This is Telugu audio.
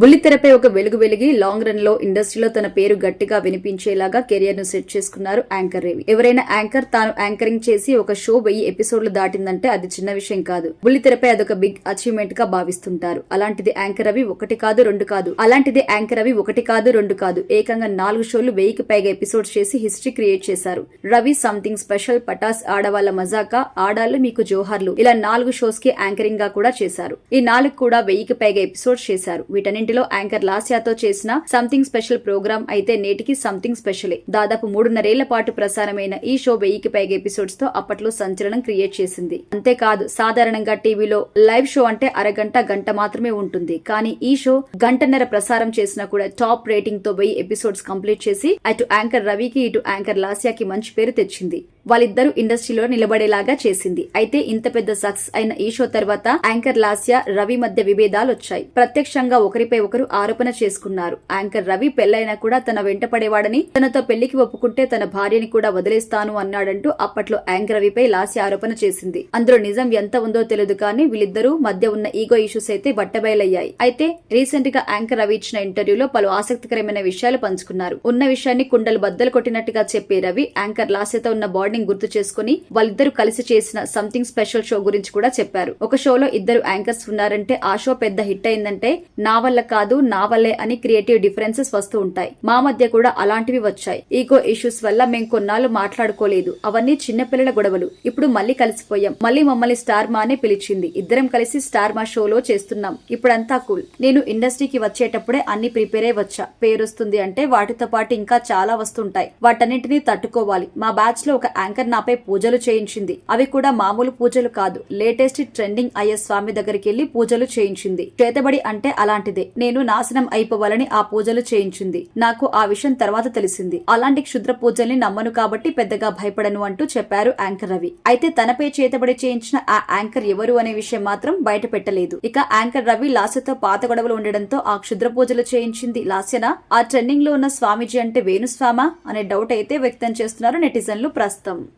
బుల్లితెరపై ఒక వెలుగు వెలిగి లాంగ్ రన్ లో ఇండస్ట్రీలో తన పేరు గట్టిగా వినిపించేలాగా కెరియర్ ను సెట్ చేసుకున్నారు యాంకర్ రవి. ఎవరైనా యాంకర్ తాను యాంకరింగ్ చేసి ఒక షో 1000 ఎపిసోడ్లు దాటిందంటే అది చిన్న విషయం కాదు. బుల్లితెరపై అదొక బిగ్ అచీవ్మెంట్ గా భావిస్తుంటారు. అలాంటిది యాంకర్ రవి ఒకటి కాదు రెండు కాదు ఏకంగా 4 షోలు 1000కి పైగా ఎపిసోడ్స్ చేసి హిస్టరీ క్రియేట్ చేశారు. రవి సంథింగ్ స్పెషల్, పటాస్, ఆడవాళ్ల మజాకా, ఆడాళ్లు మీకు జోహార్లు ఇలా 4 షోస్ కి యాంకరింగ్ గా కూడా చేశారు. ఈ 4 కూడా 1000కి పైగా ఎపిసోడ్స్ చేశారు. వీటన్నింటిలో యాంకర్ లాస్యాతో చేసిన సంథింగ్ స్పెషల్ ప్రోగ్రామ్ అయితే నేటికి సంథింగ్ స్పెషలే. దాదాపు 3.5 ఏళ్ల పాటు ప్రసారమైన ఈ షో 1000కి పైగా ఎపిసోడ్స్ తో అప్పట్లో సంచలనం క్రియేట్ చేసింది. అంతేకాదు సాధారణంగా టీవీలో లైవ్ షో అంటే గంట మాత్రమే ఉంటుంది. కానీ ఈ షో గంటన్నర ప్రసారం చేసినా కూడా టాప్ రేటింగ్ తో 1000 ఎపిసోడ్స్ కంప్లీట్ చేసి అటు యాంకర్ రవికి ఇటు యాంకర్ లాస్యాకి మంచి పేరు తెచ్చింది. వాళ్ళిద్దరూ ఇండస్ట్రీలో నిలబడేలాగా చేసింది. అయితే ఇంత పెద్ద సక్సెస్ అయిన ఈ షో తర్వాత యాంకర్ లాస్య రవి మధ్య విభేదాలు వచ్చాయి. ప్రత్యక్షంగా ఒకరిపై ఒకరు ఆరోపణ చేసుకున్నారు. యాంకర్ రవి పెళ్లైనా కూడా తన వెంట పడేవాడని, తనతో పెళ్లికి ఒప్పుకుంటే తన భార్యని కూడా వదిలేస్తాను అన్నాడంటూ అప్పట్లో యాంకర్ రవిపై లాస్య ఆరోపణ చేసింది. అందులో నిజం ఎంత ఉందో తెలియదు కానీ వీళ్ళిద్దరూ మధ్య ఉన్న ఈగో ఇష్యూస్ అయితే బట్టబయలయ్యాయి. అయితే రీసెంట్ గా యాంకర్ రవి ఇచ్చిన ఇంటర్వ్యూలో పలు ఆసక్తికరమైన విషయాలు పంచుకున్నారు. ఉన్న విషయాన్ని కుండలు బద్దలు కొట్టినట్టుగా చెప్పే రవి యాంకర్ లాస్యతో ఉన్న బాండింగ్ గుర్తు చేసుకుని వాళ్ళిద్దరూ కలిసి చేసిన సంథింగ్ స్పెషల్ షో గురించి కూడా చెప్పారు. ఒక షోలో ఇద్దరు యాంకర్స్ ఉన్నారంటే ఆ షో పెద్ద హిట్ అయిందంటే నా వల్ల కాదు నా వల్లే అని క్రియేటివ్ డిఫరెన్సెస్ వస్తూ ఉంటాయి. మా మధ్య కూడా అలాంటివి వచ్చాయి. ఈగో ఇష్యూస్ వల్ల మేం కొన్నాళ్ళు మాట్లాడుకోలేదు. అవన్నీ చిన్నపిల్లల గొడవలు. ఇప్పుడు మళ్ళీ కలిసిపోయాం. మళ్ళీ మమ్మల్ని స్టార్ మా అనే పిలిచింది. ఇద్దరం కలిసి స్టార్ మా షోలో చేస్తున్నాం. ఇప్పుడంతా కూల్. నేను ఇండస్ట్రీకి వచ్చేటప్పుడే అన్ని ప్రిపేర్ అయి వచ్చా. పేరొస్తుంది అంటే వాటితో పాటు ఇంకా చాలా వస్తుంటాయి. వాటన్నింటినీ తట్టుకోవాలి. మా బ్యాచ్ లో ఒక యాంకర్ నాపై పూజలు చేయించింది. అవి కూడా మామూలు పూజలు కాదు. లేటెస్ట్ ట్రెండింగ్ అయ్యే స్వామి దగ్గరికి వెళ్లి పూజలు చేయించింది. చేతబడి అంటే అలాంటిదే. నేను నాశనం అయిపోవాలని ఆ పూజలు చేయించింది. నాకు ఆ విషయం తర్వాత తెలిసింది. అలాంటి క్షుద్ర పూజల్ని నమ్మను కాబట్టి పెద్దగా భయపడను అంటూ చెప్పారు యాంకర్ రవి. అయితే తనపై చేతబడి చేయించిన ఆ యాంకర్ ఎవరు అనే విషయం మాత్రం బయట పెట్టలేదు. ఇక యాంకర్ రవి లాస్యతో పాత గొడవలు ఉండడంతో ఆ క్షుద్ర పూజలు చేయించింది లాస్యనా, ఆ ట్రెండింగ్ లో ఉన్న స్వామీజీ అంటే వేణుస్వామా అనే డౌట్ అయితే వ్యక్తం చేస్తున్నారు నెటిజన్లు ప్రస్తుతం.